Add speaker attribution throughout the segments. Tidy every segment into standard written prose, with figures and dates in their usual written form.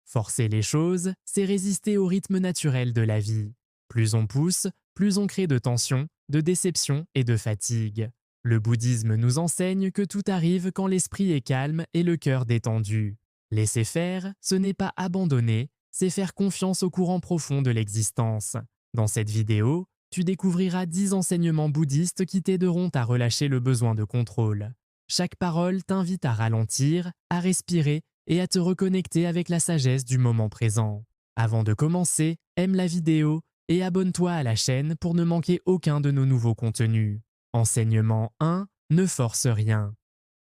Speaker 1: Forcer les choses, c'est résister au rythme naturel de la vie. Plus on pousse, plus on crée de tensions, de déceptions et de fatigue. Le bouddhisme nous enseigne que tout arrive quand l'esprit est calme et le cœur détendu. Laisser faire, ce n'est pas abandonner, c'est faire confiance au courant profond de l'existence. Dans cette vidéo, tu découvriras 10 enseignements bouddhistes qui t'aideront à relâcher le besoin de contrôle. Chaque parole t'invite à ralentir, à respirer et à te reconnecter avec la sagesse du moment présent. Avant de commencer, aime la vidéo et abonne-toi à la chaîne pour ne manquer aucun de nos nouveaux contenus. Enseignement 1. Ne force rien.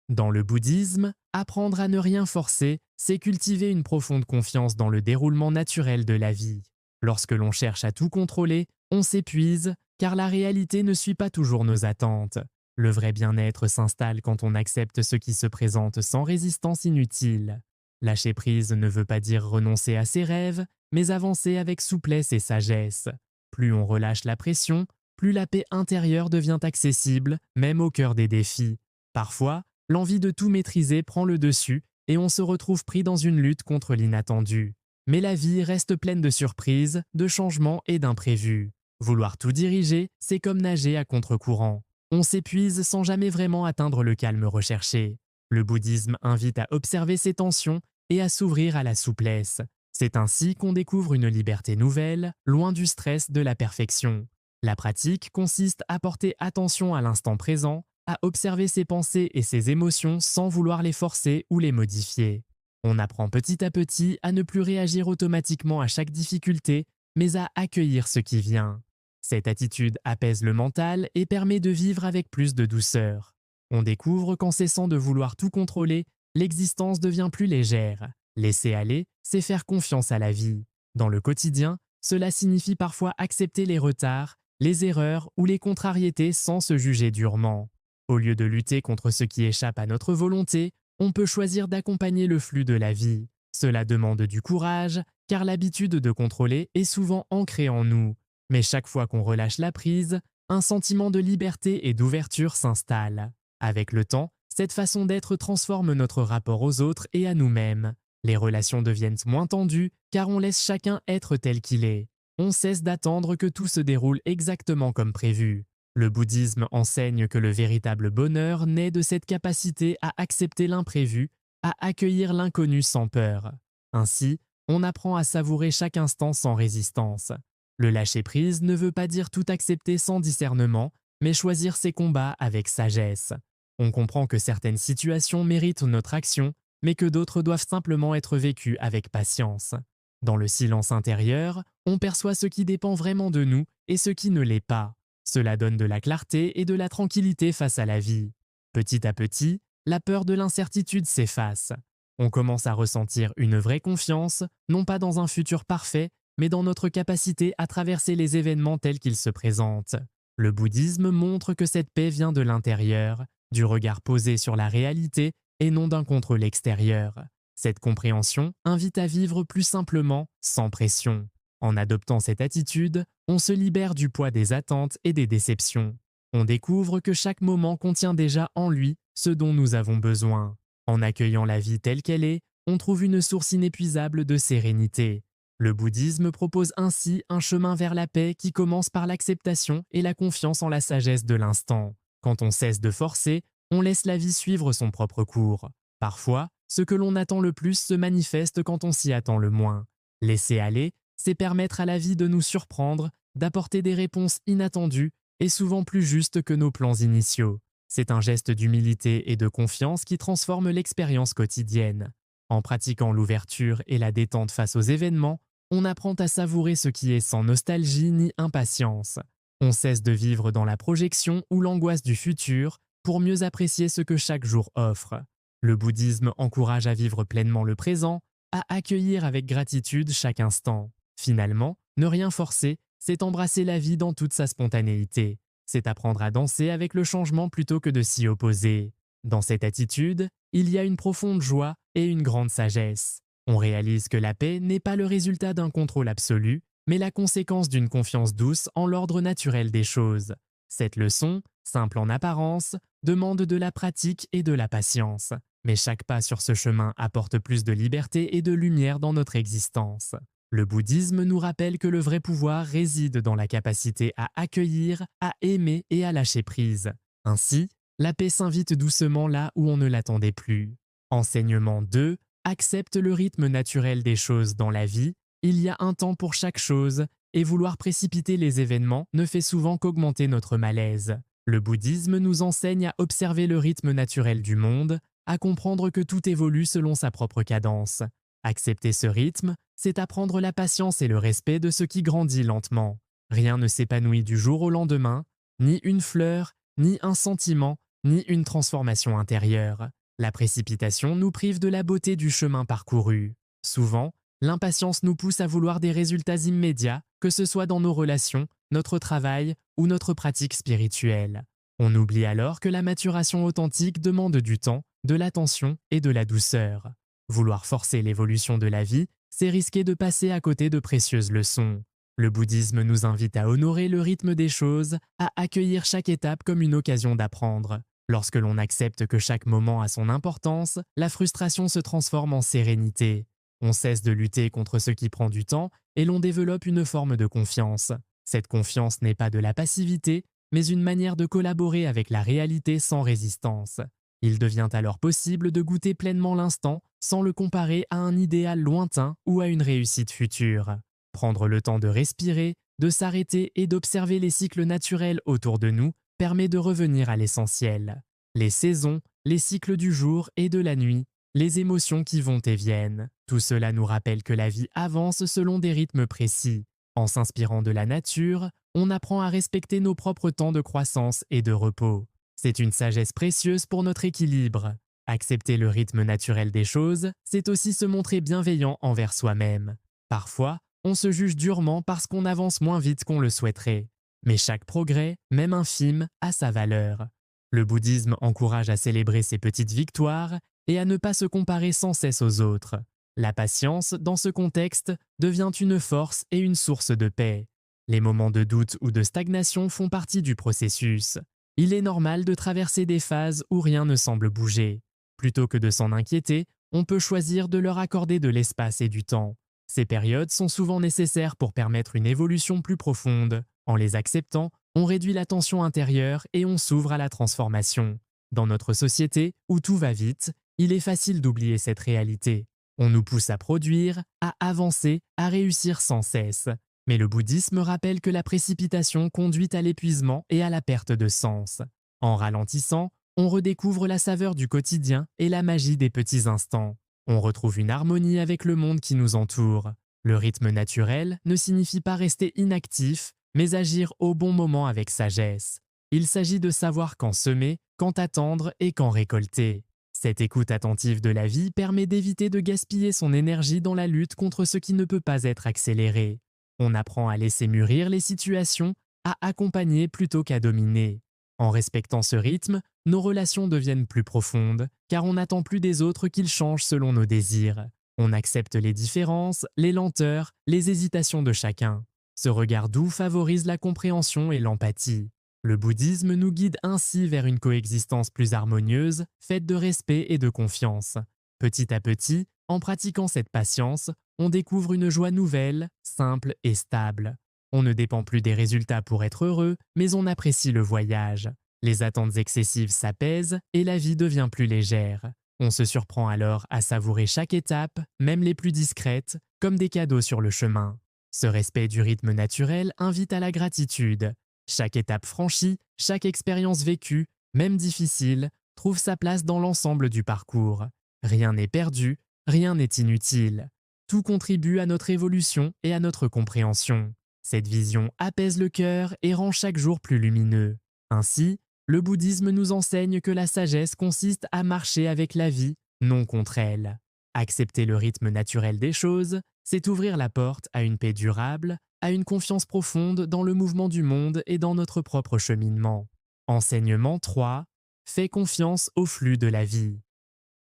Speaker 1: Dans le bouddhisme, apprendre à ne rien forcer, c'est cultiver une profonde confiance dans le déroulement naturel de la vie. Lorsque l'on cherche à tout contrôler, on s'épuise, car la réalité ne suit pas toujours nos attentes. Le vrai bien-être s'installe quand on accepte ce qui se présente sans résistance inutile. Lâcher prise ne veut pas dire renoncer à ses rêves, mais avancer avec souplesse et sagesse. Plus on relâche la pression, plus la paix intérieure devient accessible, même au cœur des défis. Parfois, l'envie de tout maîtriser prend le dessus et on se retrouve pris dans une lutte contre l'inattendu. Mais la vie reste pleine de surprises, de changements et d'imprévus. Vouloir tout diriger, c'est comme nager à contre-courant. On s'épuise sans jamais vraiment atteindre le calme recherché. Le bouddhisme invite à observer ces tensions et à s'ouvrir à la souplesse. C'est ainsi qu'on découvre une liberté nouvelle, loin du stress de la perfection. La pratique consiste à porter attention à l'instant présent, à observer ses pensées et ses émotions sans vouloir les forcer ou les modifier. On apprend petit à petit à ne plus réagir automatiquement à chaque difficulté, mais à accueillir ce qui vient. Cette attitude apaise le mental et permet de vivre avec plus de douceur. On découvre qu'en cessant de vouloir tout contrôler, l'existence devient plus légère. Laisser aller, c'est faire confiance à la vie. Dans le quotidien, cela signifie parfois accepter les retards, les erreurs ou les contrariétés sans se juger durement. Au lieu de lutter contre ce qui échappe à notre volonté, on peut choisir d'accompagner le flux de la vie. Cela demande du courage, car l'habitude de contrôler est souvent ancrée en nous. Mais chaque fois qu'on relâche la prise, un sentiment de liberté et d'ouverture s'installe. Avec le temps, cette façon d'être transforme notre rapport aux autres et à nous-mêmes. Les relations deviennent moins tendues, car on laisse chacun être tel qu'il est. On cesse d'attendre que tout se déroule exactement comme prévu. Le bouddhisme enseigne que le véritable bonheur naît de cette capacité à accepter l'imprévu, à accueillir l'inconnu sans peur. Ainsi, on apprend à savourer chaque instant sans résistance. Le lâcher-prise ne veut pas dire tout accepter sans discernement, mais choisir ses combats avec sagesse. On comprend que certaines situations méritent notre action, mais que d'autres doivent simplement être vécues avec patience. Dans le silence intérieur, on perçoit ce qui dépend vraiment de nous et ce qui ne l'est pas. Cela donne de la clarté et de la tranquillité face à la vie. Petit à petit, la peur de l'incertitude s'efface. On commence à ressentir une vraie confiance, non pas dans un futur parfait, mais dans notre capacité à traverser les événements tels qu'ils se présentent. Le bouddhisme montre que cette paix vient de l'intérieur, du regard posé sur la réalité et non d'un contrôle extérieur. Cette compréhension invite à vivre plus simplement, sans pression. En adoptant cette attitude, on se libère du poids des attentes et des déceptions. On découvre que chaque moment contient déjà en lui ce dont nous avons besoin. En accueillant la vie telle qu'elle est, on trouve une source inépuisable de sérénité. Le bouddhisme propose ainsi un chemin vers la paix qui commence par l'acceptation et la confiance en la sagesse de l'instant. Quand on cesse de forcer, on laisse la vie suivre son propre cours. Parfois, ce que l'on attend le plus se manifeste quand on s'y attend le moins. Laisser aller, c'est permettre à la vie de nous surprendre, d'apporter des réponses inattendues et souvent plus justes que nos plans initiaux. C'est un geste d'humilité et de confiance qui transforme l'expérience quotidienne. En pratiquant l'ouverture et la détente face aux événements, on apprend à savourer ce qui est sans nostalgie ni impatience. On cesse de vivre dans la projection ou l'angoisse du futur pour mieux apprécier ce que chaque jour offre. Le bouddhisme encourage à vivre pleinement le présent, à accueillir avec gratitude chaque instant. Finalement, ne rien forcer, c'est embrasser la vie dans toute sa spontanéité. C'est apprendre à danser avec le changement plutôt que de s'y opposer. Dans cette attitude, il y a une profonde joie et une grande sagesse. On réalise que la paix n'est pas le résultat d'un contrôle absolu, mais la conséquence d'une confiance douce en l'ordre naturel des choses. Cette leçon, simple en apparence, demande de la pratique et de la patience. mais chaque pas sur ce chemin apporte plus de liberté et de lumière dans notre existence. Le bouddhisme nous rappelle que le vrai pouvoir réside dans la capacité à accueillir, à aimer et à lâcher prise. Ainsi, la paix s'invite doucement là où on ne l'attendait plus. Enseignement 2. Accepte le rythme naturel des choses dans la vie. Il y a un temps pour chaque chose, et vouloir précipiter les événements ne fait souvent qu'augmenter notre malaise. Le bouddhisme nous enseigne à observer le rythme naturel du monde, à comprendre que tout évolue selon sa propre cadence. Accepter ce rythme, c'est apprendre la patience et le respect de ce qui grandit lentement. Rien ne s'épanouit du jour au lendemain, ni une fleur, ni un sentiment, ni une transformation intérieure. La précipitation nous prive de la beauté du chemin parcouru. Souvent, l'impatience nous pousse à vouloir des résultats immédiats, que ce soit dans nos relations, notre travail ou notre pratique spirituelle. On oublie alors que la maturation authentique demande du temps, de l'attention et de la douceur. Vouloir forcer l'évolution de la vie, c'est risquer de passer à côté de précieuses leçons. Le bouddhisme nous invite à honorer le rythme des choses, à accueillir chaque étape comme une occasion d'apprendre. Lorsque l'on accepte que chaque moment a son importance, la frustration se transforme en sérénité. On cesse de lutter contre ce qui prend du temps et l'on développe une forme de confiance. Cette confiance n'est pas de la passivité, mais une manière de collaborer avec la réalité sans résistance. Il devient alors possible de goûter pleinement l'instant sans le comparer à un idéal lointain ou à une réussite future. Prendre le temps de respirer, de s'arrêter et d'observer les cycles naturels autour de nous permet de revenir à l'essentiel. Les saisons, les cycles du jour et de la nuit, les émotions qui vont et viennent. Tout cela nous rappelle que la vie avance selon des rythmes précis. En s'inspirant de la nature, on apprend à respecter nos propres temps de croissance et de repos. C'est une sagesse précieuse pour notre équilibre. Accepter le rythme naturel des choses, c'est aussi se montrer bienveillant envers soi-même. Parfois, on se juge durement parce qu'on avance moins vite qu'on le souhaiterait. Mais chaque progrès, même infime, a sa valeur. Le bouddhisme encourage à célébrer ses petites victoires et à ne pas se comparer sans cesse aux autres. La patience, dans ce contexte, devient une force et une source de paix. Les moments de doute ou de stagnation font partie du processus. Il est normal de traverser des phases où rien ne semble bouger. Plutôt que de s'en inquiéter, on peut choisir de leur accorder de l'espace et du temps. Ces périodes sont souvent nécessaires pour permettre une évolution plus profonde. En les acceptant, on réduit la tension intérieure et on s'ouvre à la transformation. Dans notre société, où tout va vite, il est facile d'oublier cette réalité. On nous pousse à produire, à avancer, à réussir sans cesse. Mais le bouddhisme rappelle que la précipitation conduit à l'épuisement et à la perte de sens. En ralentissant, on redécouvre la saveur du quotidien et la magie des petits instants. On retrouve une harmonie avec le monde qui nous entoure. Le rythme naturel ne signifie pas rester inactif, mais agir au bon moment avec sagesse. Il s'agit de savoir quand semer, quand attendre et quand récolter. Cette écoute attentive de la vie permet d'éviter de gaspiller son énergie dans la lutte contre ce qui ne peut pas être accéléré. On apprend à laisser mûrir les situations, à accompagner plutôt qu'à dominer. En respectant ce rythme, nos relations deviennent plus profondes, car on n'attend plus des autres qu'ils changent selon nos désirs. On accepte les différences, les lenteurs, les hésitations de chacun. Ce regard doux favorise la compréhension et l'empathie. Le bouddhisme nous guide ainsi vers une coexistence plus harmonieuse, faite de respect et de confiance. Petit à petit, en pratiquant cette patience, on découvre une joie nouvelle, simple et stable. On ne dépend plus des résultats pour être heureux, mais on apprécie le voyage. Les attentes excessives s'apaisent et la vie devient plus légère. On se surprend alors à savourer chaque étape, même les plus discrètes, comme des cadeaux sur le chemin. Ce respect du rythme naturel invite à la gratitude. Chaque étape franchie, chaque expérience vécue, même difficile, trouve sa place dans l'ensemble du parcours. Rien n'est perdu, rien n'est inutile. Tout contribue à notre évolution et à notre compréhension. Cette vision apaise le cœur et rend chaque jour plus lumineux. Ainsi, le bouddhisme nous enseigne que la sagesse consiste à marcher avec la vie, non contre elle. Accepter le rythme naturel des choses, c'est ouvrir la porte à une paix durable, à une confiance profonde dans le mouvement du monde et dans notre propre cheminement. Enseignement 3. Fais confiance au flux de la vie.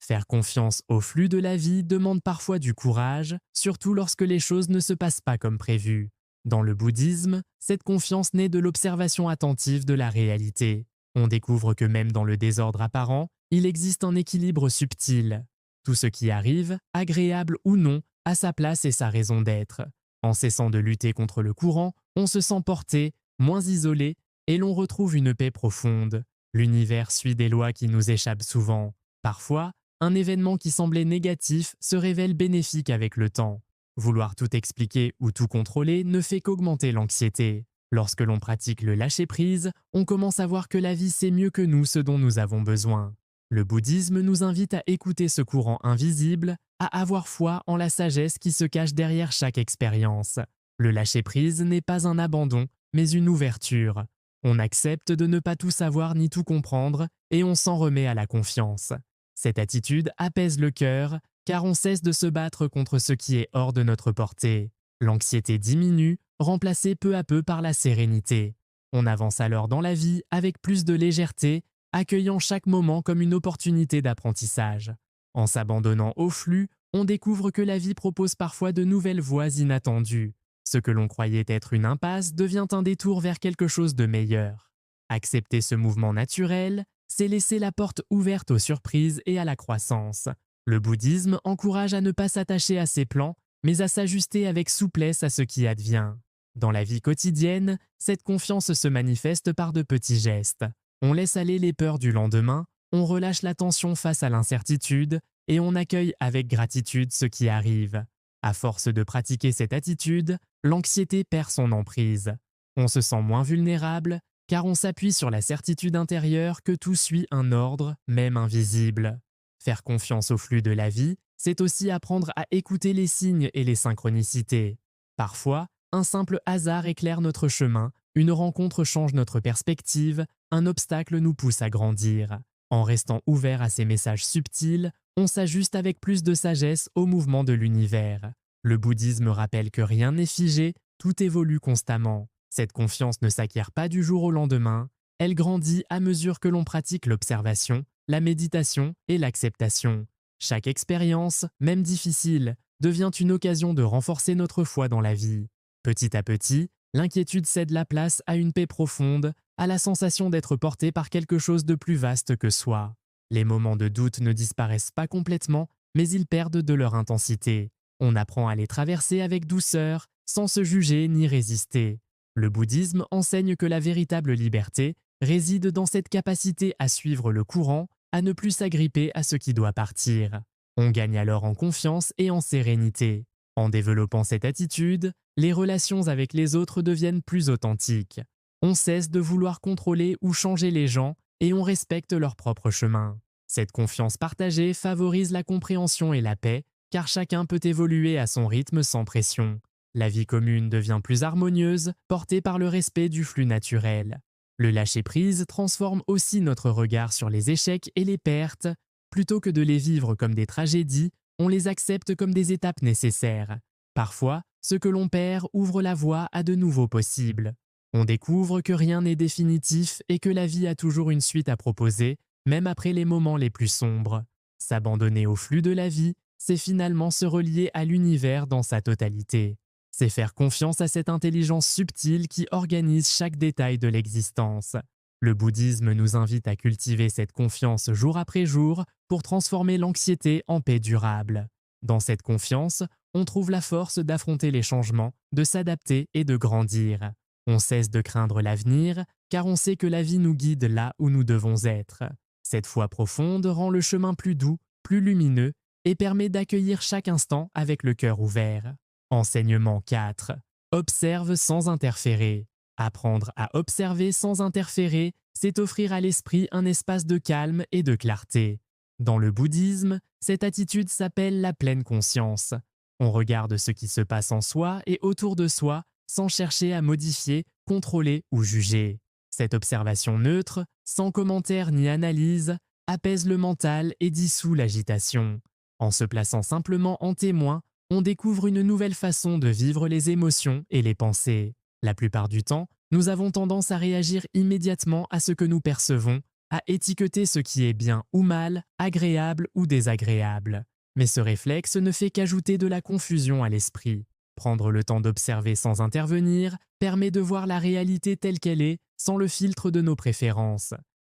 Speaker 1: Faire confiance au flux de la vie demande parfois du courage, surtout lorsque les choses ne se passent pas comme prévu. Dans le bouddhisme, cette confiance naît de l'observation attentive de la réalité. On découvre que même dans le désordre apparent, il existe un équilibre subtil. Tout ce qui arrive, agréable ou non, a sa place et sa raison d'être. En cessant de lutter contre le courant, on se sent porté, moins isolé, et l'on retrouve une paix profonde. L'univers suit des lois qui nous échappent souvent. Parfois, un événement qui semblait négatif se révèle bénéfique avec le temps. Vouloir tout expliquer ou tout contrôler ne fait qu'augmenter l'anxiété. Lorsque l'on pratique le lâcher-prise, on commence à voir que la vie sait mieux que nous ce dont nous avons besoin. Le bouddhisme nous invite à écouter ce courant invisible, à avoir foi en la sagesse qui se cache derrière chaque expérience. Le lâcher-prise n'est pas un abandon, mais une ouverture. On accepte de ne pas tout savoir ni tout comprendre, et on s'en remet à la confiance. Cette attitude apaise le cœur, car on cesse de se battre contre ce qui est hors de notre portée. L'anxiété diminue, remplacée peu à peu par la sérénité. On avance alors dans la vie avec plus de légèreté, accueillant chaque moment comme une opportunité d'apprentissage. En s'abandonnant au flux, on découvre que la vie propose parfois de nouvelles voies inattendues. Ce que l'on croyait être une impasse devient un détour vers quelque chose de meilleur. Accepter ce mouvement naturel, c'est laisser la porte ouverte aux surprises et à la croissance. Le bouddhisme encourage à ne pas s'attacher à ses plans, mais à s'ajuster avec souplesse à ce qui advient. Dans la vie quotidienne, cette confiance se manifeste par de petits gestes. On laisse aller les peurs du lendemain, on relâche la tension face à l'incertitude et on accueille avec gratitude ce qui arrive. À force de pratiquer cette attitude, l'anxiété perd son emprise. On se sent moins vulnérable car on s'appuie sur la certitude intérieure que tout suit un ordre, même invisible. Faire confiance au flux de la vie, c'est aussi apprendre à écouter les signes et les synchronicités. Parfois, un simple hasard éclaire notre chemin, une rencontre change notre perspective, un obstacle nous pousse à grandir. En restant ouvert à ces messages subtils, on s'ajuste avec plus de sagesse au mouvement de l'univers. Le bouddhisme rappelle que rien n'est figé, tout évolue constamment. Cette confiance ne s'acquiert pas du jour au lendemain, elle grandit à mesure que l'on pratique l'observation, la méditation et l'acceptation. Chaque expérience, même difficile, devient une occasion de renforcer notre foi dans la vie. Petit à petit, l'inquiétude cède la place à une paix profonde, à la sensation d'être porté par quelque chose de plus vaste que soi. Les moments de doute ne disparaissent pas complètement, mais ils perdent de leur intensité. On apprend à les traverser avec douceur, sans se juger ni résister. Le bouddhisme enseigne que la véritable liberté réside dans cette capacité à suivre le courant, à ne plus s'agripper à ce qui doit partir. On gagne alors en confiance et en sérénité. En développant cette attitude, les relations avec les autres deviennent plus authentiques. On cesse de vouloir contrôler ou changer les gens et on respecte leur propre chemin. Cette confiance partagée favorise la compréhension et la paix, car chacun peut évoluer à son rythme sans pression. La vie commune devient plus harmonieuse, portée par le respect du flux naturel. Le lâcher-prise transforme aussi notre regard sur les échecs et les pertes. Plutôt que de les vivre comme des tragédies, on les accepte comme des étapes nécessaires. Parfois, ce que l'on perd ouvre la voie à de nouveaux possibles. On découvre que rien n'est définitif et que la vie a toujours une suite à proposer, même après les moments les plus sombres. S'abandonner au flux de la vie, c'est finalement se relier à l'univers dans sa totalité. C'est faire confiance à cette intelligence subtile qui organise chaque détail de l'existence. Le bouddhisme nous invite à cultiver cette confiance jour après jour pour transformer l'anxiété en paix durable. Dans cette confiance, on trouve la force d'affronter les changements, de s'adapter et de grandir. On cesse de craindre l'avenir, car on sait que la vie nous guide là où nous devons être. Cette foi profonde rend le chemin plus doux, plus lumineux et permet d'accueillir chaque instant avec le cœur ouvert. Enseignement 4. Observe sans interférer. Apprendre à observer sans interférer, c'est offrir à l'esprit un espace de calme et de clarté. Dans le bouddhisme, cette attitude s'appelle la pleine conscience. On regarde ce qui se passe en soi et autour de soi sans chercher à modifier, contrôler ou juger. Cette observation neutre, sans commentaire ni analyse, apaise le mental et dissout l'agitation. En se plaçant simplement en témoin, on découvre une nouvelle façon de vivre les émotions et les pensées. La plupart du temps, nous avons tendance à réagir immédiatement à ce que nous percevons, à étiqueter ce qui est bien ou mal, agréable ou désagréable. Mais ce réflexe ne fait qu'ajouter de la confusion à l'esprit. Prendre le temps d'observer sans intervenir permet de voir la réalité telle qu'elle est, sans le filtre de nos préférences.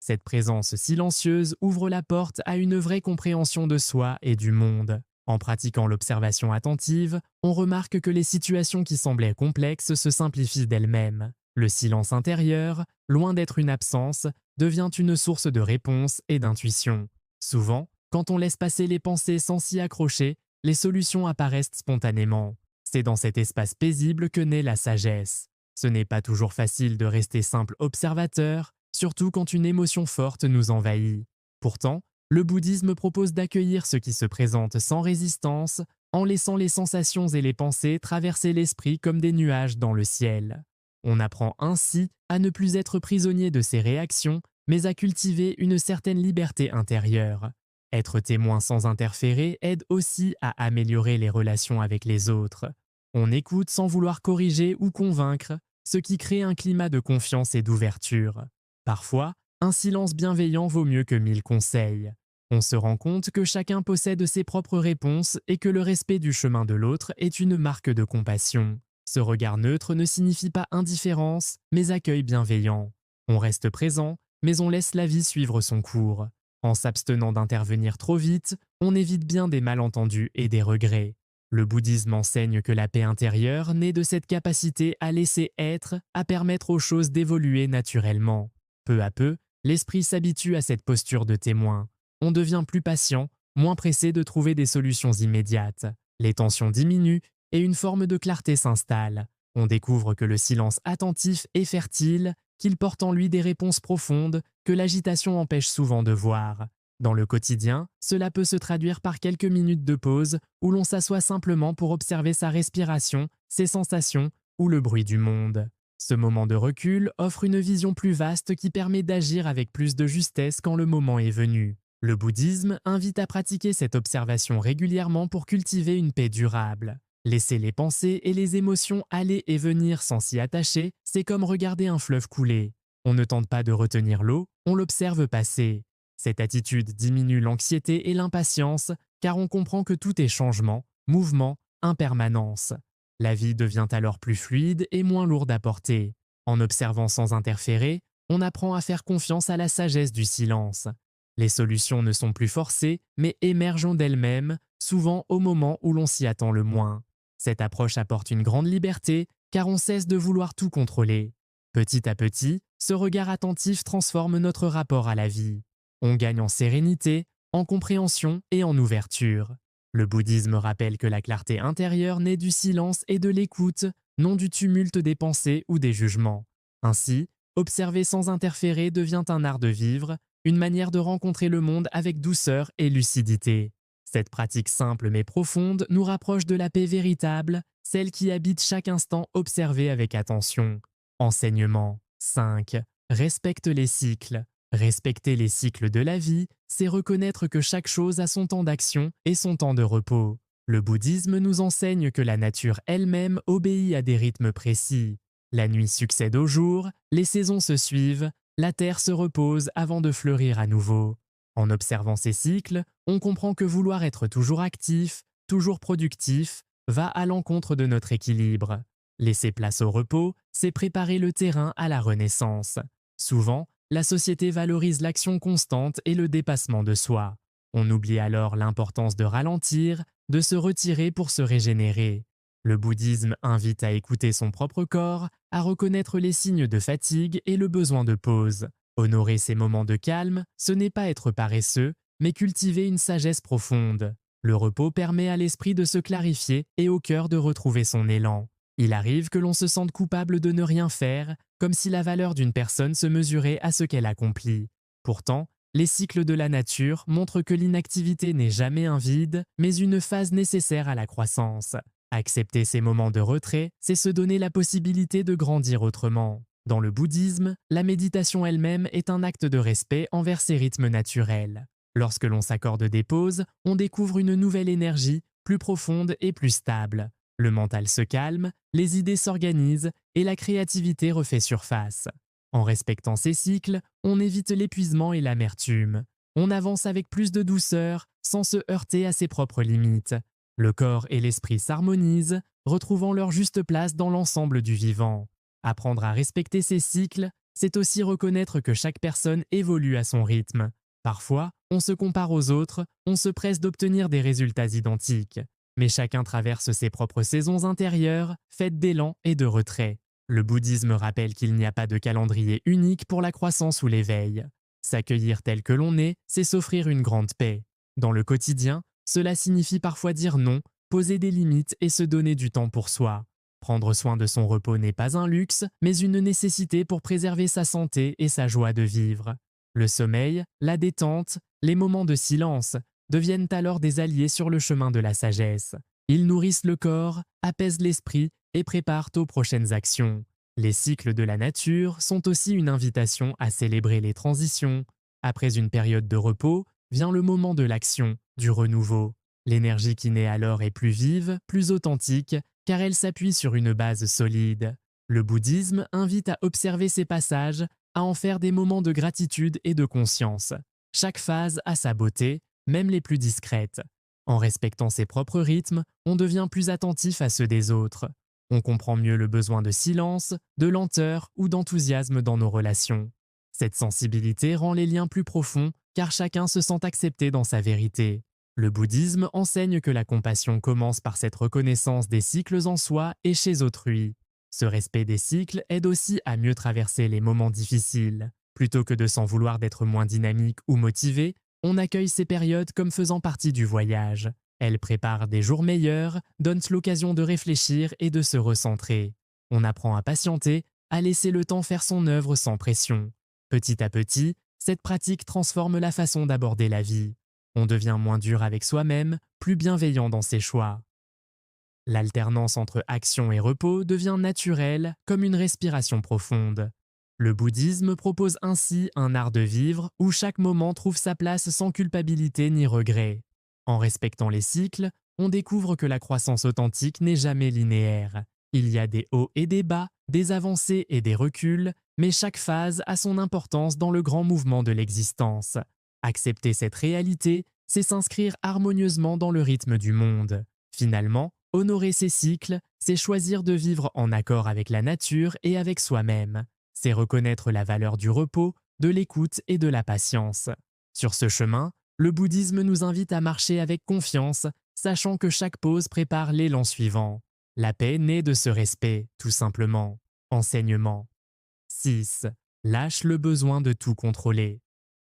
Speaker 1: Cette présence silencieuse ouvre la porte à une vraie compréhension de soi et du monde. En pratiquant l'observation attentive, on remarque que les situations qui semblaient complexes se simplifient d'elles-mêmes. Le silence intérieur, loin d'être une absence, devient une source de réponse et d'intuition. Souvent, quand on laisse passer les pensées sans s'y accrocher, les solutions apparaissent spontanément. C'est dans cet espace paisible que naît la sagesse. Ce n'est pas toujours facile de rester simple observateur, surtout quand une émotion forte nous envahit. Pourtant, le bouddhisme propose d'accueillir ce qui se présente sans résistance, en laissant les sensations et les pensées traverser l'esprit comme des nuages dans le ciel. On apprend ainsi à ne plus être prisonnier de ses réactions, mais à cultiver une certaine liberté intérieure. Être témoin sans interférer aide aussi à améliorer les relations avec les autres. On écoute sans vouloir corriger ou convaincre, ce qui crée un climat de confiance et d'ouverture. Parfois, un silence bienveillant vaut mieux que 1000 conseils. On se rend compte que chacun possède ses propres réponses et que le respect du chemin de l'autre est une marque de compassion. Ce regard neutre ne signifie pas indifférence, mais accueil bienveillant. On reste présent, mais on laisse la vie suivre son cours. En s'abstenant d'intervenir trop vite, on évite bien des malentendus et des regrets. Le bouddhisme enseigne que la paix intérieure naît de cette capacité à laisser être, à permettre aux choses d'évoluer naturellement. Peu à peu, l'esprit s'habitue à cette posture de témoin. On devient plus patient, moins pressé de trouver des solutions immédiates. Les tensions diminuent et une forme de clarté s'installe. On découvre que le silence attentif est fertile, qu'il porte en lui des réponses profondes que l'agitation empêche souvent de voir. Dans le quotidien, cela peut se traduire par quelques minutes de pause où l'on s'assoit simplement pour observer sa respiration, ses sensations ou le bruit du monde. Ce moment de recul offre une vision plus vaste qui permet d'agir avec plus de justesse quand le moment est venu. Le bouddhisme invite à pratiquer cette observation régulièrement pour cultiver une paix durable. Laisser les pensées et les émotions aller et venir sans s'y attacher, c'est comme regarder un fleuve couler. On ne tente pas de retenir l'eau, on l'observe passer. Cette attitude diminue l'anxiété et l'impatience, car on comprend que tout est changement, mouvement, impermanence. La vie devient alors plus fluide et moins lourde à porter. En observant sans interférer, on apprend à faire confiance à la sagesse du silence. Les solutions ne sont plus forcées, mais émergent d'elles-mêmes, souvent au moment où l'on s'y attend le moins. Cette approche apporte une grande liberté, car on cesse de vouloir tout contrôler. Petit à petit, ce regard attentif transforme notre rapport à la vie. On gagne en sérénité, en compréhension et en ouverture. Le bouddhisme rappelle que la clarté intérieure naît du silence et de l'écoute, non du tumulte des pensées ou des jugements. Ainsi, observer sans interférer devient un art de vivre, une manière de rencontrer le monde avec douceur et lucidité. Cette pratique simple mais profonde nous rapproche de la paix véritable, celle qui habite chaque instant observé avec attention. Enseignement 5. Respecte les cycles. Respecter les cycles de la vie, c'est reconnaître que chaque chose a son temps d'action et son temps de repos. Le bouddhisme nous enseigne que la nature elle-même obéit à des rythmes précis. La nuit succède au jour, les saisons se suivent, la terre se repose avant de fleurir à nouveau. En observant ces cycles, on comprend que vouloir être toujours actif, toujours productif, va à l'encontre de notre équilibre. Laisser place au repos, c'est préparer le terrain à la renaissance. Souvent, la société valorise l'action constante et le dépassement de soi. On oublie alors l'importance de ralentir, de se retirer pour se régénérer. Le bouddhisme invite à écouter son propre corps, à reconnaître les signes de fatigue et le besoin de pause. Honorer ces moments de calme, ce n'est pas être paresseux, mais cultiver une sagesse profonde. Le repos permet à l'esprit de se clarifier et au cœur de retrouver son élan. Il arrive que l'on se sente coupable de ne rien faire, comme si la valeur d'une personne se mesurait à ce qu'elle accomplit. Pourtant, les cycles de la nature montrent que l'inactivité n'est jamais un vide, mais une phase nécessaire à la croissance. Accepter ces moments de retrait, c'est se donner la possibilité de grandir autrement. Dans le bouddhisme, la méditation elle-même est un acte de respect envers ces rythmes naturels. Lorsque l'on s'accorde des pauses, on découvre une nouvelle énergie, plus profonde et plus stable. Le mental se calme, les idées s'organisent et la créativité refait surface. En respectant ces cycles, on évite l'épuisement et l'amertume. On avance avec plus de douceur, sans se heurter à ses propres limites. Le corps et l'esprit s'harmonisent, retrouvant leur juste place dans l'ensemble du vivant. Apprendre à respecter ces cycles, c'est aussi reconnaître que chaque personne évolue à son rythme. Parfois, on se compare aux autres, on se presse d'obtenir des résultats identiques. Mais chacun traverse ses propres saisons intérieures, faites d'élan et de retrait. Le bouddhisme rappelle qu'il n'y a pas de calendrier unique pour la croissance ou l'éveil. S'accueillir tel que l'on est, c'est s'offrir une grande paix. Dans le quotidien, cela signifie parfois dire non, poser des limites et se donner du temps pour soi. Prendre soin de son repos n'est pas un luxe, mais une nécessité pour préserver sa santé et sa joie de vivre. Le sommeil, la détente, les moments de silence deviennent alors des alliés sur le chemin de la sagesse. Ils nourrissent le corps, apaisent l'esprit et préparent aux prochaines actions. Les cycles de la nature sont aussi une invitation à célébrer les transitions. Après une période de repos, vient le moment de l'action, du renouveau. L'énergie qui naît alors est plus vive, plus authentique, car elle s'appuie sur une base solide. Le bouddhisme invite à observer ces passages, à en faire des moments de gratitude et de conscience. Chaque phase a sa beauté, même les plus discrètes. En respectant ses propres rythmes, on devient plus attentif à ceux des autres. On comprend mieux le besoin de silence, de lenteur ou d'enthousiasme dans nos relations. Cette sensibilité rend les liens plus profonds, car chacun se sent accepté dans sa vérité. Le bouddhisme enseigne que la compassion commence par cette reconnaissance des cycles en soi et chez autrui. Ce respect des cycles aide aussi à mieux traverser les moments difficiles. Plutôt que de s'en vouloir d'être moins dynamique ou motivé, on accueille ces périodes comme faisant partie du voyage. Elles préparent des jours meilleurs, donnent l'occasion de réfléchir et de se recentrer. On apprend à patienter, à laisser le temps faire son œuvre sans pression. Petit à petit, cette pratique transforme la façon d'aborder la vie. On devient moins dur avec soi-même, plus bienveillant dans ses choix. L'alternance entre action et repos devient naturelle, comme une respiration profonde. Le bouddhisme propose ainsi un art de vivre où chaque moment trouve sa place sans culpabilité ni regret. En respectant les cycles, on découvre que la croissance authentique n'est jamais linéaire. Il y a des hauts et des bas, des avancées et des reculs, mais chaque phase a son importance dans le grand mouvement de l'existence. Accepter cette réalité, c'est s'inscrire harmonieusement dans le rythme du monde. Finalement, honorer ces cycles, c'est choisir de vivre en accord avec la nature et avec soi-même. C'est reconnaître la valeur du repos, de l'écoute et de la patience. Sur ce chemin, le bouddhisme nous invite à marcher avec confiance, sachant que chaque pause prépare l'élan suivant. La paix naît de ce respect, tout simplement. Enseignement. 6. Lâche le besoin de tout contrôler.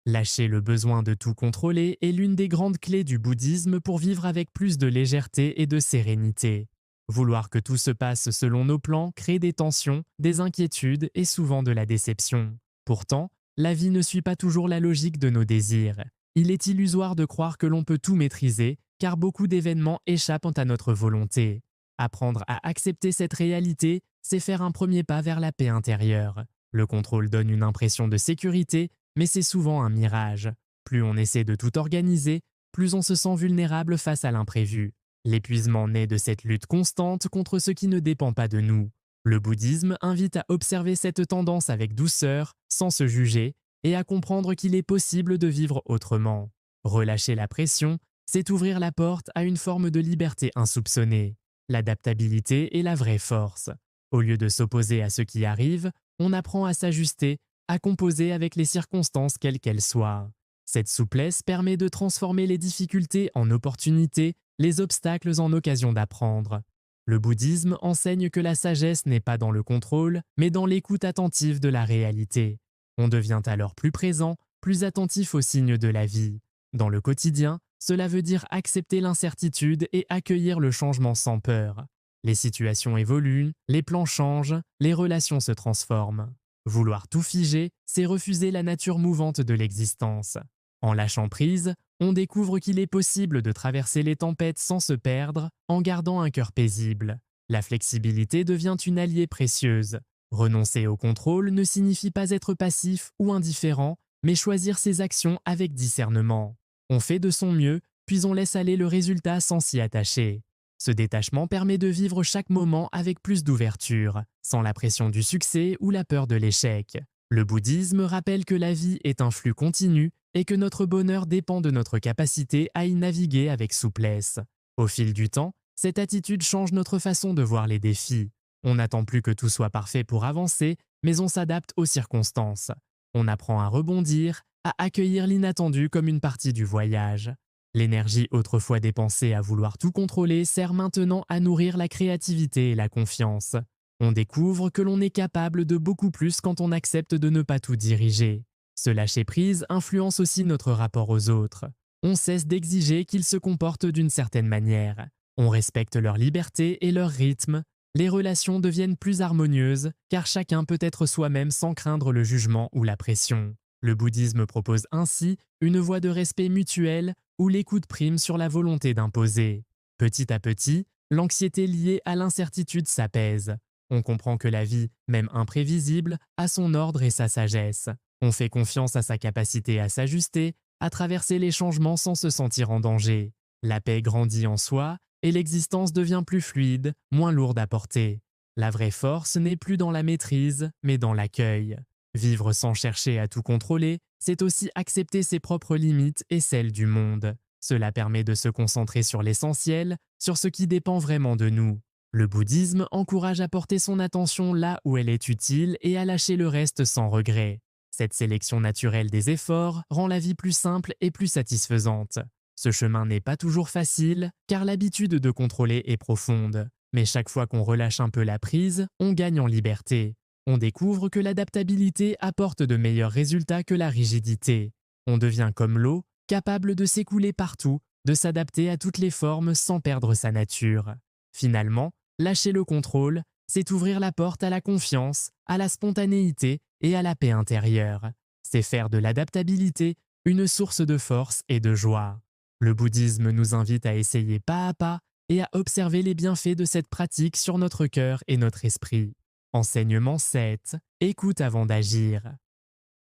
Speaker 1: Lâcher le besoin de tout contrôler est l'une des grandes clés du bouddhisme pour vivre avec plus de légèreté et de sérénité. Vouloir que tout se passe selon nos plans crée des tensions, des inquiétudes et souvent de la déception. Pourtant, la vie ne suit pas toujours la logique de nos désirs. Il est illusoire de croire que l'on peut tout maîtriser, car beaucoup d'événements échappent à notre volonté. Apprendre à accepter cette réalité, c'est faire un premier pas vers la paix intérieure. Le contrôle donne une impression de sécurité, mais c'est souvent un mirage. Plus on essaie de tout organiser, plus on se sent vulnérable face à l'imprévu. L'épuisement naît de cette lutte constante contre ce qui ne dépend pas de nous. Le bouddhisme invite à observer cette tendance avec douceur, sans se juger, et à comprendre qu'il est possible de vivre autrement. Relâcher la pression, c'est ouvrir la porte à une forme de liberté insoupçonnée. L'adaptabilité est la vraie force. Au lieu de s'opposer à ce qui arrive, on apprend à s'ajuster, à composer avec les circonstances quelles qu'elles soient. Cette souplesse permet de transformer les difficultés en opportunités, les obstacles en occasions d'apprendre. Le bouddhisme enseigne que la sagesse n'est pas dans le contrôle, mais dans l'écoute attentive de la réalité. On devient alors plus présent, plus attentif aux signes de la vie. Dans le quotidien, cela veut dire accepter l'incertitude et accueillir le changement sans peur. Les situations évoluent, les plans changent, les relations se transforment. Vouloir tout figer, c'est refuser la nature mouvante de l'existence. En lâchant prise, on découvre qu'il est possible de traverser les tempêtes sans se perdre, en gardant un cœur paisible. La flexibilité devient une alliée précieuse. Renoncer au contrôle ne signifie pas être passif ou indifférent, mais choisir ses actions avec discernement. On fait de son mieux, puis on laisse aller le résultat sans s'y attacher. Ce détachement permet de vivre chaque moment avec plus d'ouverture, sans la pression du succès ou la peur de l'échec. Le bouddhisme rappelle que la vie est un flux continu et que notre bonheur dépend de notre capacité à y naviguer avec souplesse. Au fil du temps, cette attitude change notre façon de voir les défis. On n'attend plus que tout soit parfait pour avancer, mais on s'adapte aux circonstances. On apprend à rebondir, à accueillir l'inattendu comme une partie du voyage. L'énergie autrefois dépensée à vouloir tout contrôler sert maintenant à nourrir la créativité et la confiance. On découvre que l'on est capable de beaucoup plus quand on accepte de ne pas tout diriger. Ce lâcher-prise influence aussi notre rapport aux autres. On cesse d'exiger qu'ils se comportent d'une certaine manière. On respecte leur liberté et leur rythme. Les relations deviennent plus harmonieuses car chacun peut être soi-même sans craindre le jugement ou la pression. Le bouddhisme propose ainsi une voie de respect mutuel où l'écoute prime sur la volonté d'imposer. Petit à petit, l'anxiété liée à l'incertitude s'apaise. On comprend que la vie, même imprévisible, a son ordre et sa sagesse. On fait confiance à sa capacité à s'ajuster, à traverser les changements sans se sentir en danger. La paix grandit en soi et l'existence devient plus fluide, moins lourde à porter. La vraie force n'est plus dans la maîtrise, mais dans l'accueil. Vivre sans chercher à tout contrôler, c'est aussi accepter ses propres limites et celles du monde. Cela permet de se concentrer sur l'essentiel, sur ce qui dépend vraiment de nous. Le bouddhisme encourage à porter son attention là où elle est utile et à lâcher le reste sans regret. Cette sélection naturelle des efforts rend la vie plus simple et plus satisfaisante. Ce chemin n'est pas toujours facile, car l'habitude de contrôler est profonde. Mais chaque fois qu'on relâche un peu la prise, on gagne en liberté. On découvre que l'adaptabilité apporte de meilleurs résultats que la rigidité. On devient comme l'eau, capable de s'écouler partout, de s'adapter à toutes les formes sans perdre sa nature. Finalement, lâcher le contrôle, c'est ouvrir la porte à la confiance, à la spontanéité et à la paix intérieure. C'est faire de l'adaptabilité une source de force et de joie. Le bouddhisme nous invite à essayer pas à pas et à observer les bienfaits de cette pratique sur notre cœur et notre esprit. Enseignement 7. Écoute avant d'agir.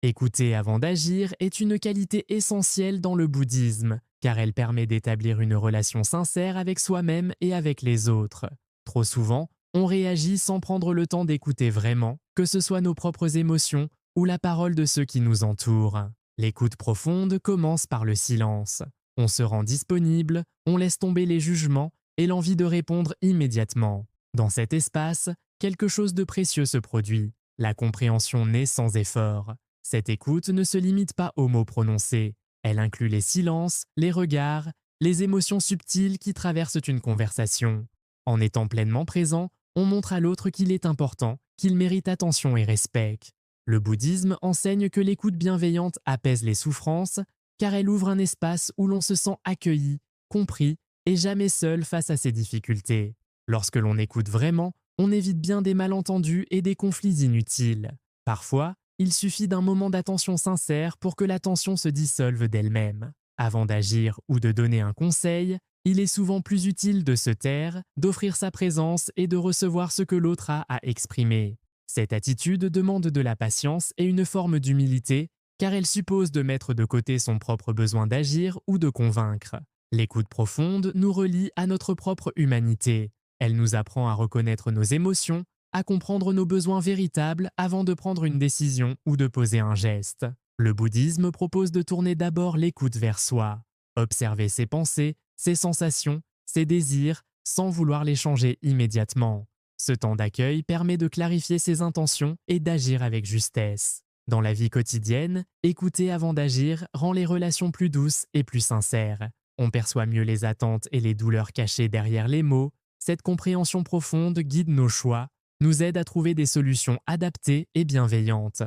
Speaker 1: Écouter avant d'agir est une qualité essentielle dans le bouddhisme, car elle permet d'établir une relation sincère avec soi-même et avec les autres. Trop souvent, on réagit sans prendre le temps d'écouter vraiment, que ce soit nos propres émotions ou la parole de ceux qui nous entourent. L'écoute profonde commence par le silence. On se rend disponible, on laisse tomber les jugements et l'envie de répondre immédiatement. Dans cet espace, quelque chose de précieux se produit. La compréhension naît sans effort. Cette écoute ne se limite pas aux mots prononcés. Elle inclut les silences, les regards, les émotions subtiles qui traversent une conversation. En étant pleinement présent, on montre à l'autre qu'il est important, qu'il mérite attention et respect. Le bouddhisme enseigne que l'écoute bienveillante apaise les souffrances, car elle ouvre un espace où l'on se sent accueilli, compris et jamais seul face à ses difficultés. Lorsque l'on écoute vraiment, on évite bien des malentendus et des conflits inutiles. Parfois, il suffit d'un moment d'attention sincère pour que la tension se dissolve d'elle-même. Avant d'agir ou de donner un conseil, il est souvent plus utile de se taire, d'offrir sa présence et de recevoir ce que l'autre a à exprimer. Cette attitude demande de la patience et une forme d'humilité, car elle suppose de mettre de côté son propre besoin d'agir ou de convaincre. L'écoute profonde nous relie à notre propre humanité. Elle nous apprend à reconnaître nos émotions, à comprendre nos besoins véritables avant de prendre une décision ou de poser un geste. Le bouddhisme propose de tourner d'abord l'écoute vers soi, observer ses pensées, ses sensations, ses désirs, sans vouloir les changer immédiatement. Ce temps d'accueil permet de clarifier ses intentions et d'agir avec justesse. Dans la vie quotidienne, écouter avant d'agir rend les relations plus douces et plus sincères. On perçoit mieux les attentes et les douleurs cachées derrière les mots. Cette compréhension profonde guide nos choix, nous aide à trouver des solutions adaptées et bienveillantes.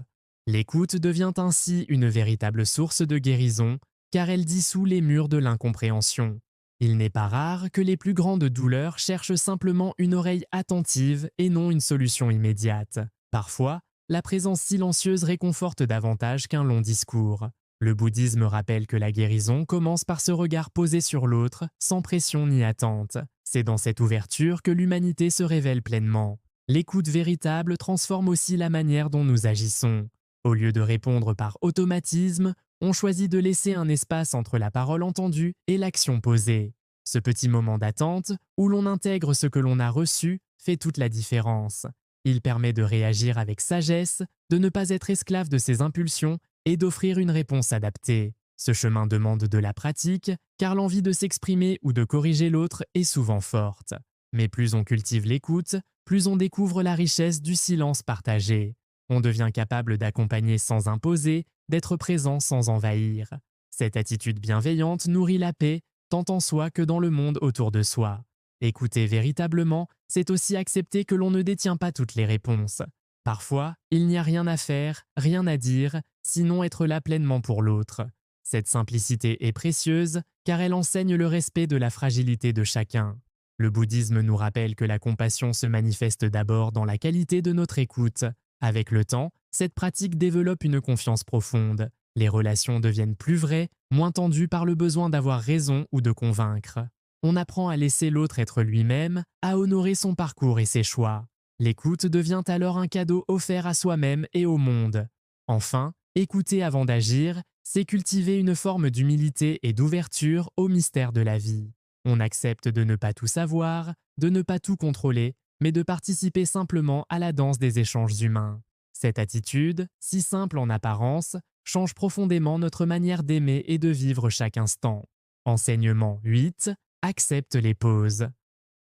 Speaker 1: L'écoute devient ainsi une véritable source de guérison, car elle dissout les murs de l'incompréhension. Il n'est pas rare que les plus grandes douleurs cherchent simplement une oreille attentive et non une solution immédiate. Parfois, la présence silencieuse réconforte davantage qu'un long discours. Le bouddhisme rappelle que la guérison commence par ce regard posé sur l'autre, sans pression ni attente. C'est dans cette ouverture que l'humanité se révèle pleinement. L'écoute véritable transforme aussi la manière dont nous agissons. Au lieu de répondre par automatisme, on choisit de laisser un espace entre la parole entendue et l'action posée. Ce petit moment d'attente, où l'on intègre ce que l'on a reçu, fait toute la différence. Il permet de réagir avec sagesse, de ne pas être esclave de ses impulsions et d'offrir une réponse adaptée. Ce chemin demande de la pratique, car l'envie de s'exprimer ou de corriger l'autre est souvent forte. Mais plus on cultive l'écoute, plus on découvre la richesse du silence partagé. On devient capable d'accompagner sans imposer, d'être présent sans envahir. Cette attitude bienveillante nourrit la paix, tant en soi que dans le monde autour de soi. Écouter véritablement, c'est aussi accepter que l'on ne détient pas toutes les réponses. Parfois, il n'y a rien à faire, rien à dire, sinon être là pleinement pour l'autre. Cette simplicité est précieuse car elle enseigne le respect de la fragilité de chacun. Le bouddhisme nous rappelle que la compassion se manifeste d'abord dans la qualité de notre écoute. Avec le temps, cette pratique développe une confiance profonde. Les relations deviennent plus vraies, moins tendues par le besoin d'avoir raison ou de convaincre. On apprend à laisser l'autre être lui-même, à honorer son parcours et ses choix. L'écoute devient alors un cadeau offert à soi-même et au monde. Enfin, écouter avant d'agir, c'est cultiver une forme d'humilité et d'ouverture au mystère de la vie. On accepte de ne pas tout savoir, de ne pas tout contrôler, mais de participer simplement à la danse des échanges humains. Cette attitude, si simple en apparence, change profondément notre manière d'aimer et de vivre chaque instant. Enseignement 8. Accepte les pauses.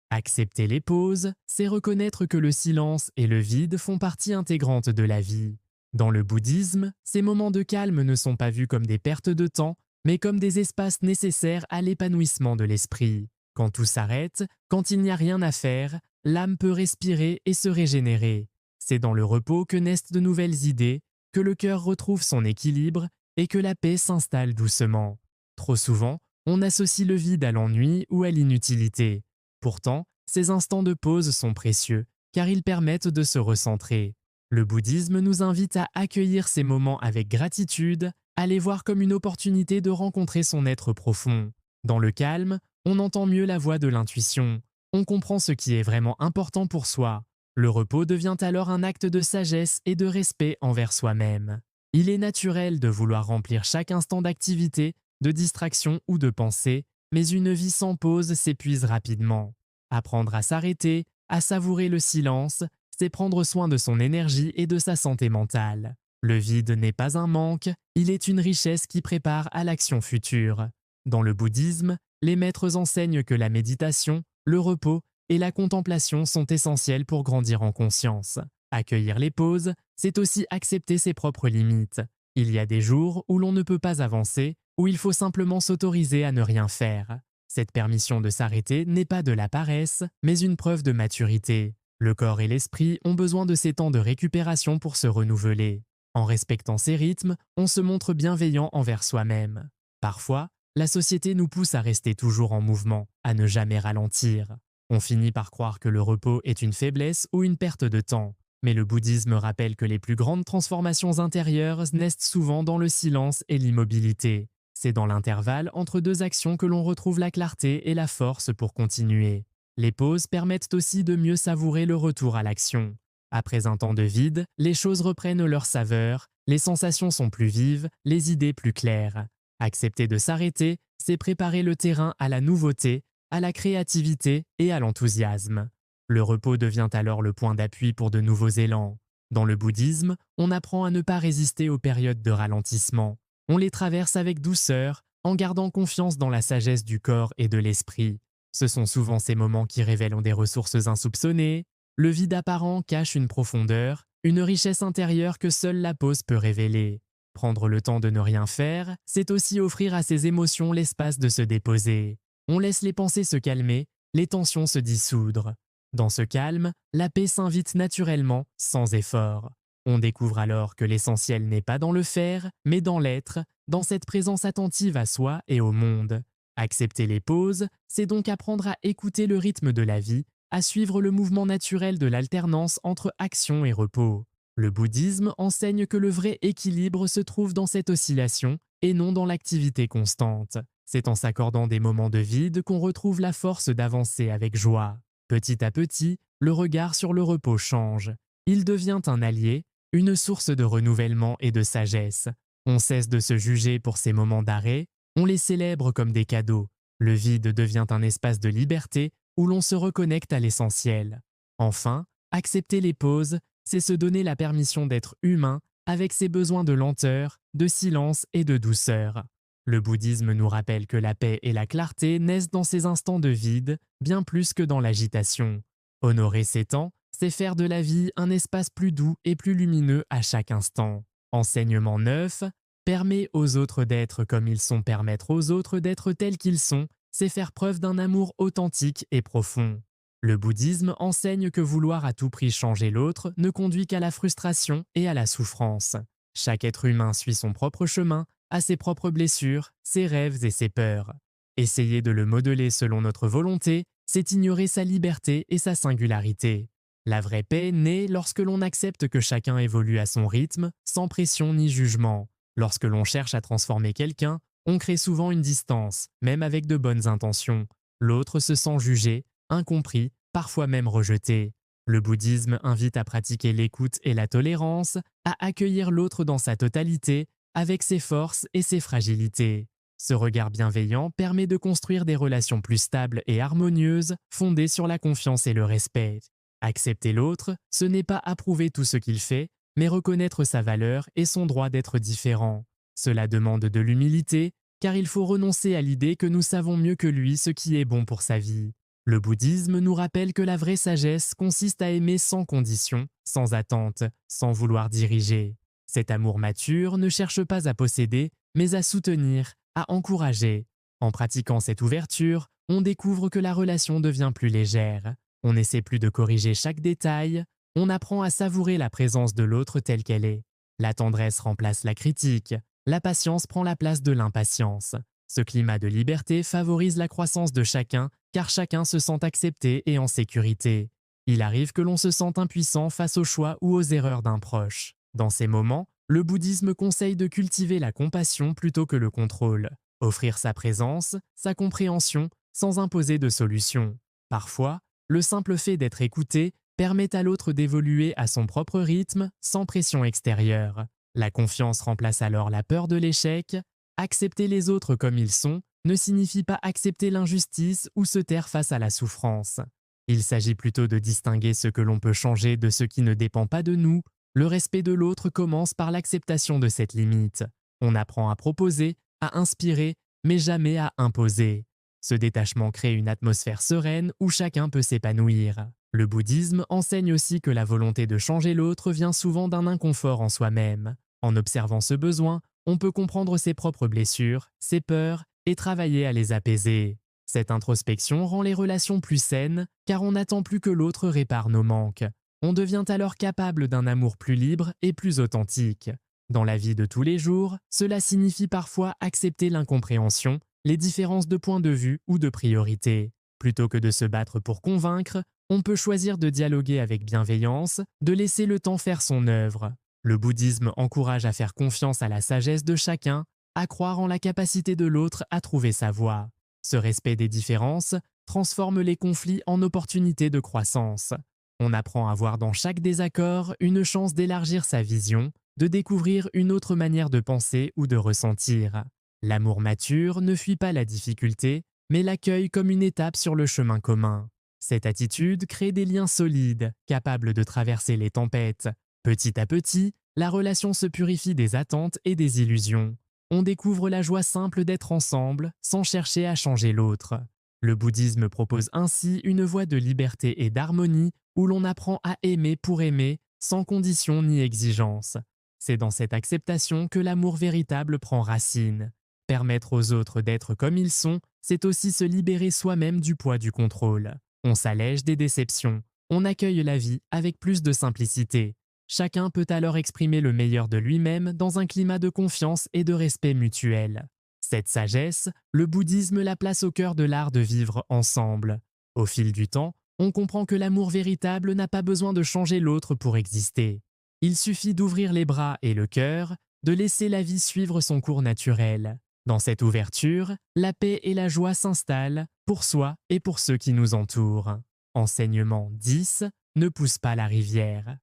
Speaker 1: Accepter les pauses, c'est reconnaître que le silence et le vide font partie intégrante de la vie. Dans le bouddhisme, ces moments de calme ne sont pas vus comme des pertes de temps, mais comme des espaces nécessaires à l'épanouissement de l'esprit. Quand tout s'arrête, quand il n'y a rien à faire, l'âme peut respirer et se régénérer. C'est dans le repos que naissent de nouvelles idées, que le cœur retrouve son équilibre et que la paix s'installe doucement. Trop souvent, on associe le vide à l'ennui ou à l'inutilité. Pourtant, ces instants de pause sont précieux, car ils permettent de se recentrer. Le bouddhisme nous invite à accueillir ces moments avec gratitude, à les voir comme une opportunité de rencontrer son être profond. Dans le calme, on entend mieux la voix de l'intuition. On comprend ce qui est vraiment important pour soi. Le repos devient alors un acte de sagesse et de respect envers soi-même. Il est naturel de vouloir remplir chaque instant d'activité, de distraction ou de pensée, mais une vie sans pause s'épuise rapidement. Apprendre à s'arrêter, à savourer le silence, c'est prendre soin de son énergie et de sa santé mentale. Le vide n'est pas un manque, il est une richesse qui prépare à l'action future. Dans le bouddhisme, les maîtres enseignent que la méditation, le repos et la contemplation sont essentiels pour grandir en conscience. Accueillir les pauses, c'est aussi accepter ses propres limites. Il y a des jours où l'on ne peut pas avancer, où il faut simplement s'autoriser à ne rien faire. Cette permission de s'arrêter n'est pas de la paresse, mais une preuve de maturité. Le corps et l'esprit ont besoin de ces temps de récupération pour se renouveler. En respectant ces rythmes, on se montre bienveillant envers soi-même. Parfois, la société nous pousse à rester toujours en mouvement, à ne jamais ralentir. On finit par croire que le repos est une faiblesse ou une perte de temps. Mais le bouddhisme rappelle que les plus grandes transformations intérieures naissent souvent dans le silence et l'immobilité. C'est dans l'intervalle entre deux actions que l'on retrouve la clarté et la force pour continuer. Les pauses permettent aussi de mieux savourer le retour à l'action. Après un temps de vide, les choses reprennent leur saveur, les sensations sont plus vives, les idées plus claires. Accepter de s'arrêter, c'est préparer le terrain à la nouveauté, à la créativité et à l'enthousiasme. Le repos devient alors le point d'appui pour de nouveaux élans. Dans le bouddhisme, on apprend à ne pas résister aux périodes de ralentissement. On les traverse avec douceur, en gardant confiance dans la sagesse du corps et de l'esprit. Ce sont souvent ces moments qui révèlent des ressources insoupçonnées. Le vide apparent cache une profondeur, une richesse intérieure que seule la pause peut révéler. Prendre le temps de ne rien faire, c'est aussi offrir à ses émotions l'espace de se déposer. On laisse les pensées se calmer, les tensions se dissoudre. Dans ce calme, la paix s'invite naturellement, sans effort. On découvre alors que l'essentiel n'est pas dans le faire, mais dans l'être, dans cette présence attentive à soi et au monde. Accepter les pauses, c'est donc apprendre à écouter le rythme de la vie, à suivre le mouvement naturel de l'alternance entre action et repos. Le bouddhisme enseigne que le vrai équilibre se trouve dans cette oscillation et non dans l'activité constante. C'est en s'accordant des moments de vide qu'on retrouve la force d'avancer avec joie. Petit à petit, le regard sur le repos change. Il devient un allié, une source de renouvellement et de sagesse. On cesse de se juger pour ces moments d'arrêt, on les célèbre comme des cadeaux. Le vide devient un espace de liberté où l'on se reconnecte à l'essentiel. Enfin, accepter les pauses, c'est se donner la permission d'être humain avec ses besoins de lenteur, de silence et de douceur. Le bouddhisme nous rappelle que la paix et la clarté naissent dans ces instants de vide, bien plus que dans l'agitation. Honorer ces temps, c'est faire de la vie un espace plus doux et plus lumineux à chaque instant. Enseignement 9, permet aux autres d'être comme ils sont, permettre aux autres d'être tels qu'ils sont, c'est faire preuve d'un amour authentique et profond. Le bouddhisme enseigne que vouloir à tout prix changer l'autre ne conduit qu'à la frustration et à la souffrance. Chaque être humain suit son propre chemin, a ses propres blessures, ses rêves et ses peurs. Essayer de le modeler selon notre volonté, c'est ignorer sa liberté et sa singularité. La vraie paix naît lorsque l'on accepte que chacun évolue à son rythme, sans pression ni jugement. Lorsque l'on cherche à transformer quelqu'un, on crée souvent une distance, même avec de bonnes intentions. L'autre se sent jugé, incompris, parfois même rejeté. Le bouddhisme invite à pratiquer l'écoute et la tolérance, à accueillir l'autre dans sa totalité, avec ses forces et ses fragilités. Ce regard bienveillant permet de construire des relations plus stables et harmonieuses, fondées sur la confiance et le respect. Accepter l'autre, ce n'est pas approuver tout ce qu'il fait, mais reconnaître sa valeur et son droit d'être différent. Cela demande de l'humilité, car il faut renoncer à l'idée que nous savons mieux que lui ce qui est bon pour sa vie. Le bouddhisme nous rappelle que la vraie sagesse consiste à aimer sans condition, sans attente, sans vouloir diriger. Cet amour mature ne cherche pas à posséder, mais à soutenir, à encourager. En pratiquant cette ouverture, on découvre que la relation devient plus légère. On n'essaie plus de corriger chaque détail, on apprend à savourer la présence de l'autre telle qu'elle est. La tendresse remplace la critique, la patience prend la place de l'impatience. Ce climat de liberté favorise la croissance de chacun, car chacun se sent accepté et en sécurité. Il arrive que l'on se sente impuissant face aux choix ou aux erreurs d'un proche. Dans ces moments, le bouddhisme conseille de cultiver la compassion plutôt que le contrôle, offrir sa présence, sa compréhension, sans imposer de solution. Parfois, le simple fait d'être écouté permet à l'autre d'évoluer à son propre rythme, sans pression extérieure. La confiance remplace alors la peur de l'échec. Accepter les autres comme ils sont ne signifie pas accepter l'injustice ou se taire face à la souffrance. Il s'agit plutôt de distinguer ce que l'on peut changer de ce qui ne dépend pas de nous. Le respect de l'autre commence par l'acceptation de cette limite. On apprend à proposer, à inspirer, mais jamais à imposer. Ce détachement crée une atmosphère sereine où chacun peut s'épanouir. Le bouddhisme enseigne aussi que la volonté de changer l'autre vient souvent d'un inconfort en soi-même. En observant ce besoin, on peut comprendre ses propres blessures, ses peurs et travailler à les apaiser. Cette introspection rend les relations plus saines car on n'attend plus que l'autre répare nos manques. On devient alors capable d'un amour plus libre et plus authentique. Dans la vie de tous les jours, cela signifie parfois accepter l'incompréhension, les différences de point de vue ou de priorité. Plutôt que de se battre pour convaincre, on peut choisir de dialoguer avec bienveillance, de laisser le temps faire son œuvre. Le bouddhisme encourage à faire confiance à la sagesse de chacun, à croire en la capacité de l'autre à trouver sa voie. Ce respect des différences transforme les conflits en opportunités de croissance. On apprend à voir dans chaque désaccord une chance d'élargir sa vision, de découvrir une autre manière de penser ou de ressentir. L'amour mature ne fuit pas la difficulté, mais l'accueille comme une étape sur le chemin commun. Cette attitude crée des liens solides, capables de traverser les tempêtes. Petit à petit, la relation se purifie des attentes et des illusions. On découvre la joie simple d'être ensemble, sans chercher à changer l'autre. Le bouddhisme propose ainsi une voie de liberté et d'harmonie où l'on apprend à aimer pour aimer, sans condition ni exigence. C'est dans cette acceptation que l'amour véritable prend racine. Permettre aux autres d'être comme ils sont, c'est aussi se libérer soi-même du poids du contrôle. On s'allège des déceptions, on accueille la vie avec plus de simplicité. Chacun peut alors exprimer le meilleur de lui-même dans un climat de confiance et de respect mutuel. Cette sagesse, le bouddhisme la place au cœur de l'art de vivre ensemble. Au fil du temps, on comprend que l'amour véritable n'a pas besoin de changer l'autre pour exister. Il suffit d'ouvrir les bras et le cœur, de laisser la vie suivre son cours naturel. Dans cette ouverture, la paix et la joie s'installent pour soi et pour ceux qui nous entourent. Enseignement 10. Ne pousse pas la rivière.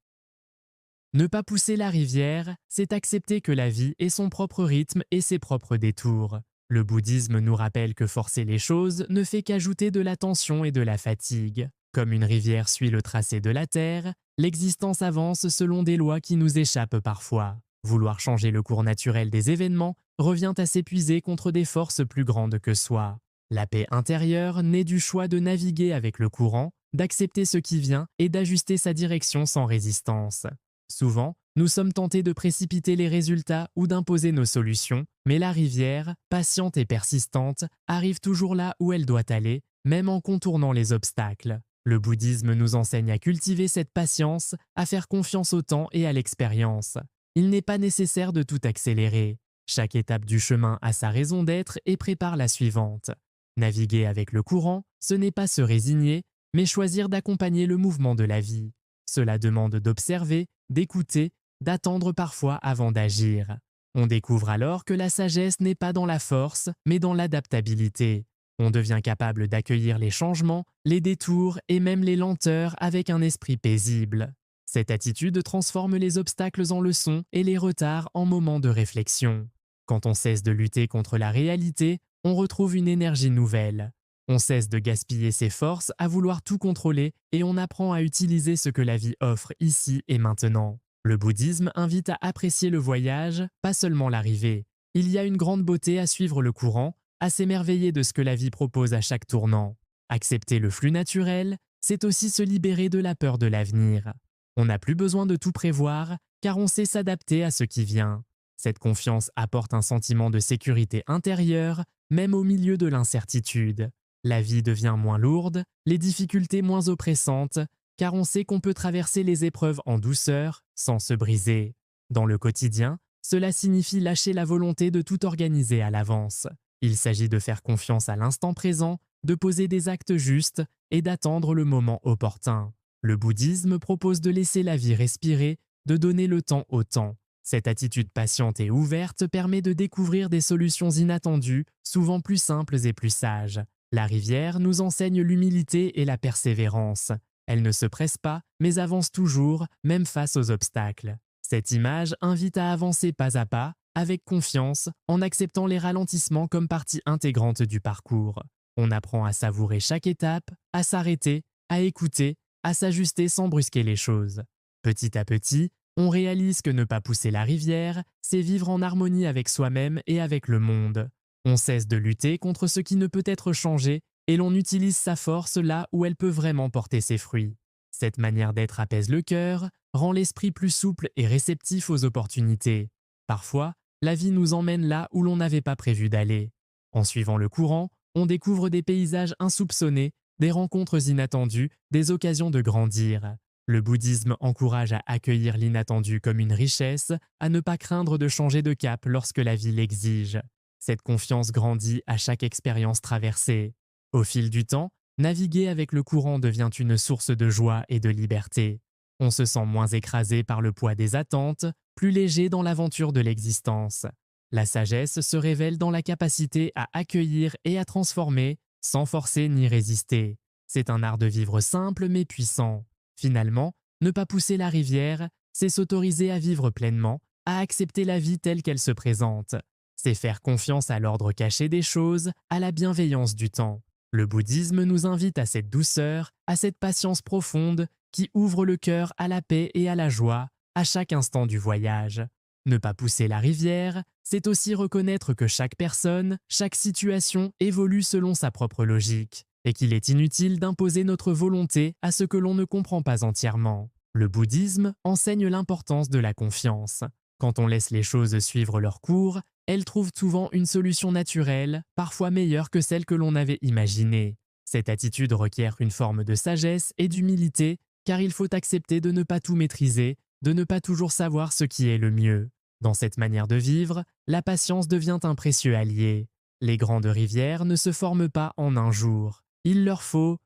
Speaker 1: Ne pas pousser la rivière, c'est accepter que la vie ait son propre rythme et ses propres détours. Le bouddhisme nous rappelle que forcer les choses ne fait qu'ajouter de la tension et de la fatigue. Comme une rivière suit le tracé de la terre, l'existence avance selon des lois qui nous échappent parfois. Vouloir changer le cours naturel des événements revient à s'épuiser contre des forces plus grandes que soi. La paix intérieure naît du choix de naviguer avec le courant, d'accepter ce qui vient et d'ajuster sa direction sans résistance. Souvent, nous sommes tentés de précipiter les résultats ou d'imposer nos solutions, mais la rivière, patiente et persistante, arrive toujours là où elle doit aller, même en contournant les obstacles. Le bouddhisme nous enseigne à cultiver cette patience, à faire confiance au temps et à l'expérience. Il n'est pas nécessaire de tout accélérer. Chaque étape du chemin a sa raison d'être et prépare la suivante. Naviguer avec le courant, ce n'est pas se résigner, mais choisir d'accompagner le mouvement de la vie. Cela demande d'observer, d'écouter, d'attendre parfois avant d'agir. On découvre alors que la sagesse n'est pas dans la force, mais dans l'adaptabilité. On devient capable d'accueillir les changements, les détours et même les lenteurs avec un esprit paisible. Cette attitude transforme les obstacles en leçons et les retards en moments de réflexion. Quand on cesse de lutter contre la réalité, on retrouve une énergie nouvelle. On cesse de gaspiller ses forces à vouloir tout contrôler et on apprend à utiliser ce que la vie offre ici et maintenant. Le bouddhisme invite à apprécier le voyage, pas seulement l'arrivée. Il y a une grande beauté à suivre le courant, à s'émerveiller de ce que la vie propose à chaque tournant. Accepter le flux naturel, c'est aussi se libérer de la peur de l'avenir. On n'a plus besoin de tout prévoir, car on sait s'adapter à ce qui vient. Cette confiance apporte un sentiment de sécurité intérieure, même au milieu de l'incertitude. La vie devient moins lourde, les difficultés moins oppressantes, car on sait qu'on peut traverser les épreuves en douceur, sans se briser. Dans le quotidien, cela signifie lâcher la volonté de tout organiser à l'avance. Il s'agit de faire confiance à l'instant présent, de poser des actes justes et d'attendre le moment opportun. Le bouddhisme propose de laisser la vie respirer, de donner le temps au temps. Cette attitude patiente et ouverte permet de découvrir des solutions inattendues, souvent plus simples et plus sages. La rivière nous enseigne l'humilité et la persévérance. Elle ne se presse pas, mais avance toujours, même face aux obstacles. Cette image invite à avancer pas à pas, avec confiance, en acceptant les ralentissements comme partie intégrante du parcours. On apprend à savourer chaque étape, à s'arrêter, à écouter, à s'ajuster sans brusquer les choses. Petit à petit, on réalise que ne pas pousser la rivière, c'est vivre en harmonie avec soi-même et avec le monde. On cesse de lutter contre ce qui ne peut être changé et l'on utilise sa force là où elle peut vraiment porter ses fruits. Cette manière d'être apaise le cœur, rend l'esprit plus souple et réceptif aux opportunités. Parfois, la vie nous emmène là où l'on n'avait pas prévu d'aller. En suivant le courant, on découvre des paysages insoupçonnés, des rencontres inattendues, des occasions de grandir. Le bouddhisme encourage à accueillir l'inattendu comme une richesse, à ne pas craindre de changer de cap lorsque la vie l'exige. Cette confiance grandit à chaque expérience traversée. Au fil du temps, naviguer avec le courant devient une source de joie et de liberté. On se sent moins écrasé par le poids des attentes, plus léger dans l'aventure de l'existence. La sagesse se révèle dans la capacité à accueillir et à transformer, sans forcer ni résister. C'est un art de vivre simple mais puissant. Finalement, ne pas pousser la rivière, c'est s'autoriser à vivre pleinement, à accepter la vie telle qu'elle se présente. C'est faire confiance à l'ordre caché des choses, à la bienveillance du temps. Le bouddhisme nous invite à cette douceur, à cette patience profonde qui ouvre le cœur à la paix et à la joie à chaque instant du voyage. Ne pas pousser la rivière, c'est aussi reconnaître que chaque personne, chaque situation évolue selon sa propre logique et qu'il est inutile d'imposer notre volonté à ce que l'on ne comprend pas entièrement. Le bouddhisme enseigne l'importance de la confiance. Quand on laisse les choses suivre leur cours, elles trouvent souvent une solution naturelle, parfois meilleure que celle que l'on avait imaginée. Cette attitude requiert une forme de sagesse et d'humilité, car il faut accepter de ne pas tout maîtriser, de ne pas toujours savoir ce qui est le mieux. Dans cette manière de vivre, la patience devient un précieux allié. Les grandes rivières ne se forment pas en un jour. Il leur faut